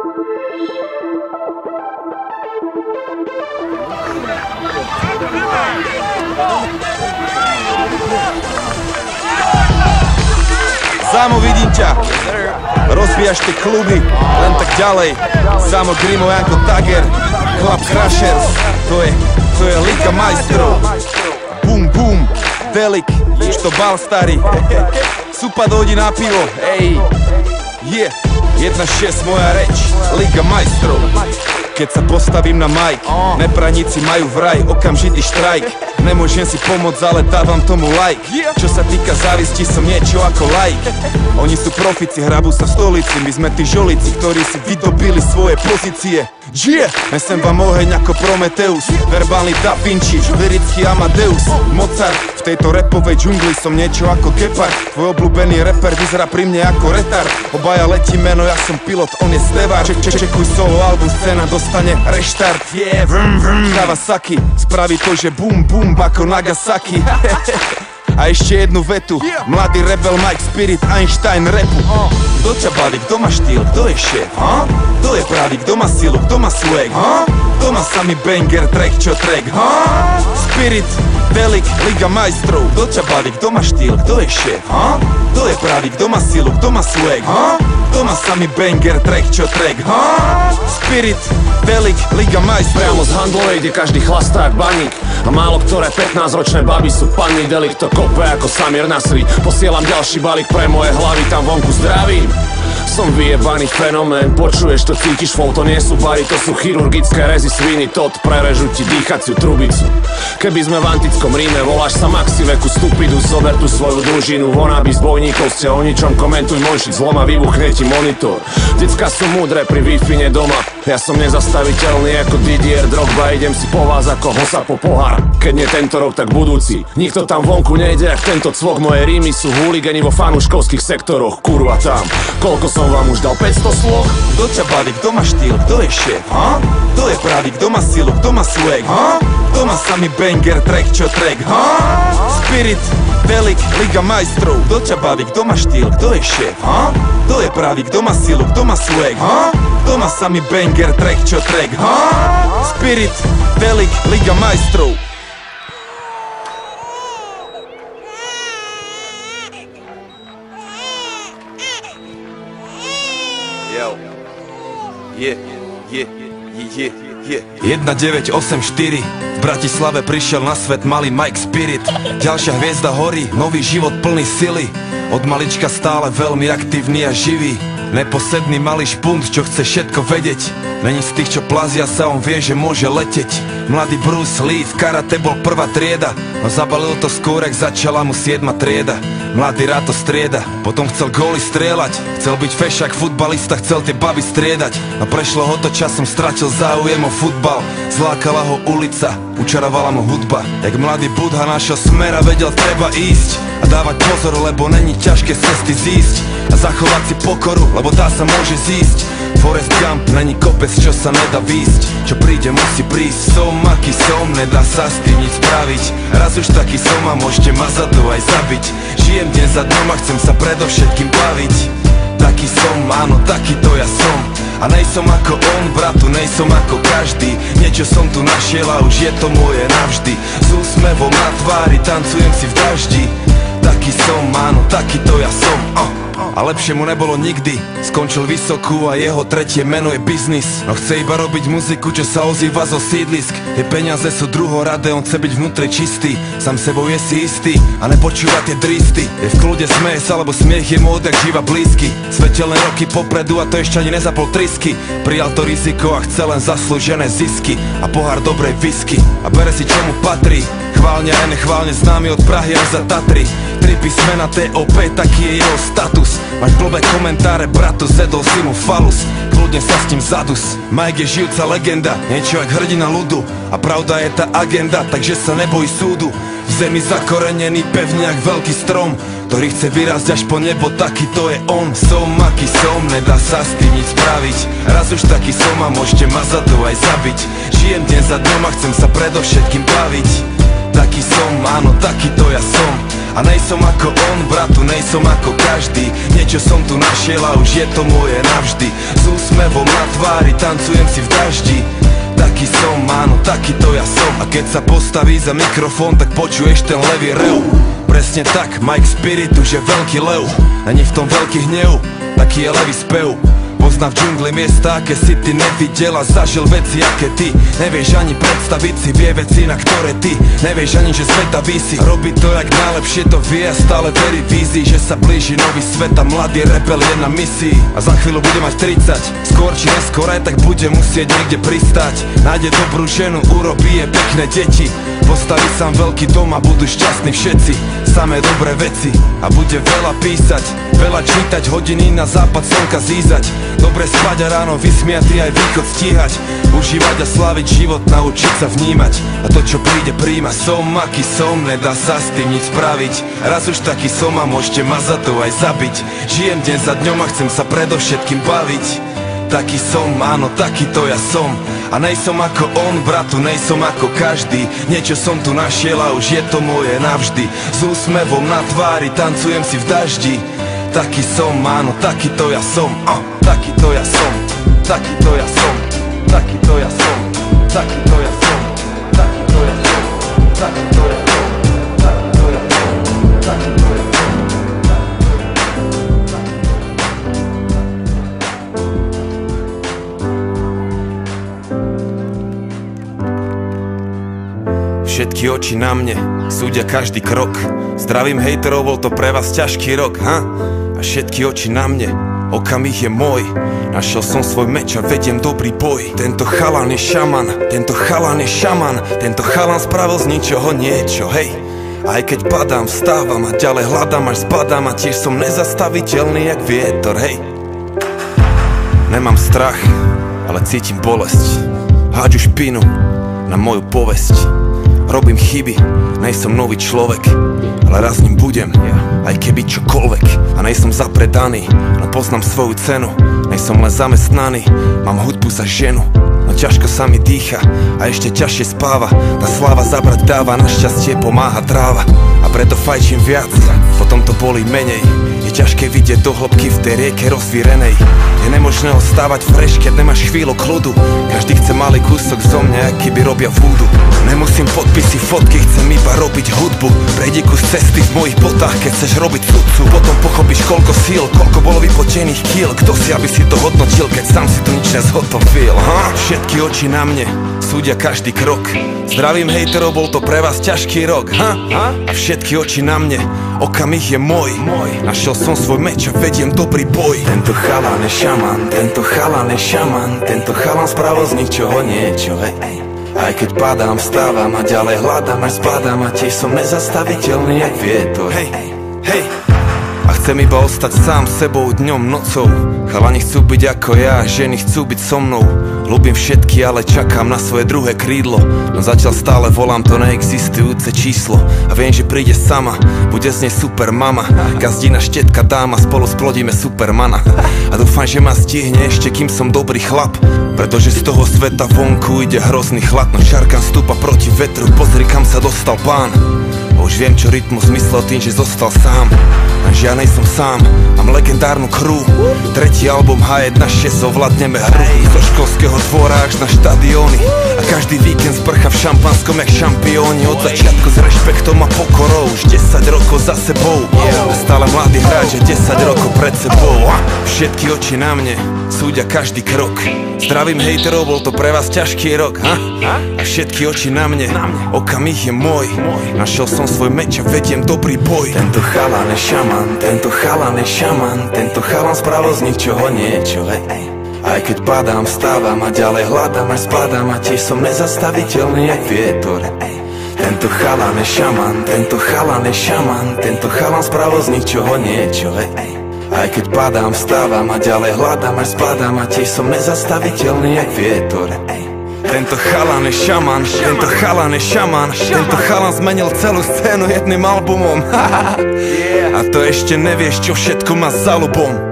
Samo vidím ťa, rozbijaš tie kluby, len tak ďalej. Samo Grimo, Janko Tager, Club Crashers, to je Liga majstrov. Bum bum, Delik, už to bal starý. Supa dojdi na pivo, ej. 1-6 moja reč, Liga majstrov. Keď sa postavím na mic, nepraníci majú vraj okamžitý štrajk. Nemôžem si pomôcť, ale dávam tomu like. Čo sa týka závisti, som niečo ako like. Oni sú profici, hrabú sa v stolici. My sme tí žolíci, ktorí si vydobili svoje pozície. Nesem vám oheň ako Prometeus, verbálny Da Vinci, lirický Amadeus, Mozart. V tejto rapovej džungli som niečo ako Gepard. Tvoj obľúbený rapper vyzerá pri mne ako retard. Obaja letíme, no ja som pilot, on je stevar. Čekuj solo album, scéna dostane reštart. Kawasaki spraví to, že bum bum ako Nagasaki. A ešte jednu vetu, mladý rebel Mike Spirit, Einstein rapu. Kto ťa baví, kto má štýl, kto je šéf? Kto je pravý, kto má silu, kto má swag? Kto má samý banger, track čo track? Spirit, Delik, Liga majstrov. Kto ťa baví, kto má štýl, kto je šéf? Kto je pravý, kto má silu, kto má swag? Kto má samý banger, track čo track? Spirit, Delik, Liga majstrov. Priamo z handlovej, kde každý chlastá jak baník. A málo ktoré 15-ročné baby sú panny. Delik to kope ako Samir Nasri. Posielam ďalší balík pre moje hlavy, tam vonku zdravím. Som vyjebaný fenomén, počuješ to, cítiš, flow, to nie sú bary, to sú chirurgické rezy sviny, tot, prerežu ti dýchaciu trubicu. Keby sme v antickom Ríme, voláš sa Maxiveku stupidu, zober tu svoju družinu, vonabí z bojníkov, ste o ničom, komentuj monšic, zloma, vybuchne ti monitor. Decka sú múdre pri Wi-Fi doma, ja som nezastaviteľný ako Didier Drogba, idem si po vás ako hosa po pohár, keď nie tento rok, tak budúci. Nikto tam vonku nejde, jak tento cvok, moje rímy sú húligani vo fanúškovských sektoroch, kurva tam, koľko som vám už dal 500 slov. Kto ťa baví, kto má štýl, kto je šéf? Kto je pravý, kto má silu, kto má swag? Kto má samý banger, track čo track? Spirit, Delik, Liga majstrov. Kto ťa baví, kto má štýl, kto je šéf? Kto je pravý, kto má silu, kto má swag? Kto má samý banger, track čo track? Spirit, Delik, Liga majstrov. Yo. 1984 v Bratislave prišiel na svet malý Mike Spirit. Ďalšia hviezda horí, nový život plný sily. Od malička stále veľmi aktívny a živý. Neposedný malý špunt, čo chce všetko vedieť. Není z tých, čo plazia sa, on vie, že môže leteť. Mladý Bruce Lee v karate bol prvá trieda, no zabalil to skôr, jak začala mu 7. trieda. Mladý rád to strieda, potom chcel góly strieľať. Chcel byť fešák, futbalista, chcel tie baby striedať. No prešlo ho to časom, stratil záujem o futbal. Zlákala ho ulica, učarovala mu hudba. Jak mladý Budha našiel smer a vedel, treba ísť a dávať pozor, lebo není ťažké z cesty zísť. A zachovať si pokoru, lebo tá sa môže zísť. Forrest Gump, není kopec, čo sa nedá výsť. Čo príde, musí prísť. Som, aký som, nedá sa s tým nič spraviť. Raz už taký som a môžete ma za to aj zabiť. Žijem deň za dňom a chcem sa predovšetkým baviť. Taký som, áno, taký to ja som. A nejsom ako on, bratu, nejsom ako každý. Niečo som tu našiel a už je to moje navždy. S úsmevom na tvári, tancujem si v daždi. Taký som, áno, taký to ja som. A lepšie mu nebolo nikdy. Skončil vysokú a jeho tretie meno je biznis. No chce iba robiť muziku, čo sa ozýva zo sídlisk. Tie peniaze sú druhoradé, on chce byť vnútri čistý. Sám sebou je si istý a nepočúva tie dristy. Je v kľude, smeje sa, lebo smiech je mu odjak živa blízky. Svetelné roky popredu a to ešte ani nezapol trisky. Prijal to riziko a chce len zaslúžené zisky a pohár dobrej whisky. A bere si čo mu patrí. Chválne a nechválne známy od Prahy až za Tatry. 3 písmena TOP, taký je jeho status. Máš blbé komentáre, bratu, zedol si mu falus. Kľudne sa s tým zadus. Mike je žijúca legenda, niečo jak hrdina ľudu. A pravda je tá agenda, takže sa nebojí súdu. V zemi zakorenený pevne jak veľký strom, ktorý chce vyrásť až po nebo, taký to je on. Som, aký som, nedá sa s tým nič spraviť. Raz už taký som a môžete ma za to aj zabiť. Žijem deň za dňom a chcem sa predovšetkým baviť. Taký som, áno, taký to ja som. A nejsom ako on, bratu, nejsom ako každý. Niečo som tu našiel a už je to moje navždy. S úsmevom na tvári tancujem si v daždi. Taký som, áno, takýto ja som. A keď sa postaví za mikrofón, tak počuješ ten levý rev. Presne tak, Mike Spirit už je veľký lev. Není v tom veľký hnev, taký je levý spev. Pozná v džungli miesta, aké si ty nevidel a zažil veci, aké ty nevieš ani predstaviť si. Vie veci, na ktoré ty nevieš ani, že sveta vísi. Robí to jak najlepšie to vie a stále verí vízii, že sa blíži nový svet a mladý rebel je na misii. A za chvíľu bude mať 30, skôr či neskôr aj tak bude musieť niekde pristať. Nájde dobrú ženu, urobí je pekné deti, postaví sám veľký dom a budú šťastní všetci. Samé dobré veci a bude veľa písať, veľa čítať, hodiny na západ slnka zízať. Dobre spať a ráno vysmiatý aj východ stíhať. Užívať a sláviť život, naučiť sa vnímať. A to čo príde príjma. Som aký som, nedá sa s tým nič spraviť. Raz už taký som a môžete ma za to aj zabiť. Žijem deň za dňom a chcem sa predovšetkým baviť. Taký som, áno, takýto ja som. A nejsom ako on, bratu, nejsom ako každý. Niečo som tu našiel a už je to moje navždy. S úsmevom na tvári tancujem si v daždi. Taký som, áno, takýto ja som. Takýto ja som, takýto ja som, takýto ja som, takýto ja som, takýto ja som, takýto ja som, takýto ja som, takýto ja som. Všetky oči na mne, súdia každý krok. Zdravím hejterov, bol to pre vás ťažký rok, ha? A všetky oči na mne, okamih je môj. Našiel som svoj meč a vediem dobrý boj. Tento chalan je šaman, tento chalan je šaman. Tento chalan spravil z ničoho niečo, hej. Aj keď padám, vstávam a ďalej hľadám až zbadám. A tiež som nezastaviteľný jak vietor, hej. Nemám strach, ale cítim bolesť. Hádžu špinu na moju povesť. Robím chyby, nejsom nový človek, ale raz ním budem, aj keby čokoľvek. A nejsom zapredaný, no poznám svoju cenu. Nejsom len zamestnaný, mám hudbu za ženu. No ťažko sa mi dýcha a ešte ťažšie spáva. Tá sláva zabrať dáva, našťastie pomáha tráva. A preto fajčím viac, potom to bolí menej. Je ťažké vidieť do hĺbky v tej rieke rozvírenej. Je nemožné ostávať fresh, keď nemáš chvíľu kľudu. Každý chce malý kúsok zo mňa, aký by robia vúdu. Nemusím podpisy, fotky, chcem iba robiť hudbu. Prejdi kus cesty v mojich botách, keď chceš robiť sudcu. Potom pochopíš koľko síl, koľko bolo vypotených kíl. Kto si, aby si to hodnotil, keď sám si to nič nezhotovil, ha? Všetky oči na mne, súdia každý krok. Zdravím hejterov, bol to pre vás ťažký rok, ha? A všetky oči na mne, okamih je môj. Našiel som svoj meč a vediem dobrý boj. Tento chalan je šaman, tento chalan je šaman. Tento chalan spravil z ničoho niečo, hej. Aj keď padám, vstávam a ďalej hľadám až zbadám. A tiež som nezastaviteľný jak vietor, hej, hej. A chcem iba ostať sám sebou dňom, nocou. Chalani chcú byť ako ja, ženy chcú byť so mnou. Ľúbim všetky, ale čakám na svoje druhé krídlo. No zatiaľ stále volám to neexistujúce číslo. A viem, že príde sama, bude z nej super mama. Gazdina, štetka, dáma, spolu splodíme supermana. A dúfam, že ma stihne ešte, kým som dobrý chlap. Pretože z toho sveta vonku ide hrozný chlad. No šarkan stúpa proti vetru, pozri kam sa dostal pán. A už viem, čo rytmus myslel tým, že zostal sám. Lenže ja nejsom sám, mám legendárnu crew. Tretí album H1.6, ovládneme hru. Zo školského dvora až na štadióny. A každý víkend zbrcha v šampanskom jak šampióni. Od začiatku s rešpektom a pokorou, už 10 rokov za sebou. A stále mladý hráč, 10 rokov pred sebou. Všetky oči na mne, súdia každý krok. Zdravím hejterov, bol to pre vás ťažký rok, ha? A všetky oči na mne, okamih je môj. Našiel som svoj meč a vediem dobrý boj. Tento chalan je šaman, tento chalan je šaman. Tento chalan spravil z ničoho niečo, hej. Aj keď padám, vstávam a ďalej hľadám až zbadám. A tiež som nezastaviteľný jak vietor. Tento chalan je šaman, tento chalan je šaman. Tento chalan spravil z ničoho niečo, hej. Aj keď padám, vstávam a ďalej hľadám až zbadám. A tiež som nezastaviteľný jak vietor. Tento chalan je šaman, tento chalan je šaman. Tento chalan zmenil celú scénu jedným albumom. A to ešte nevieš, čo všetko má za ľubom.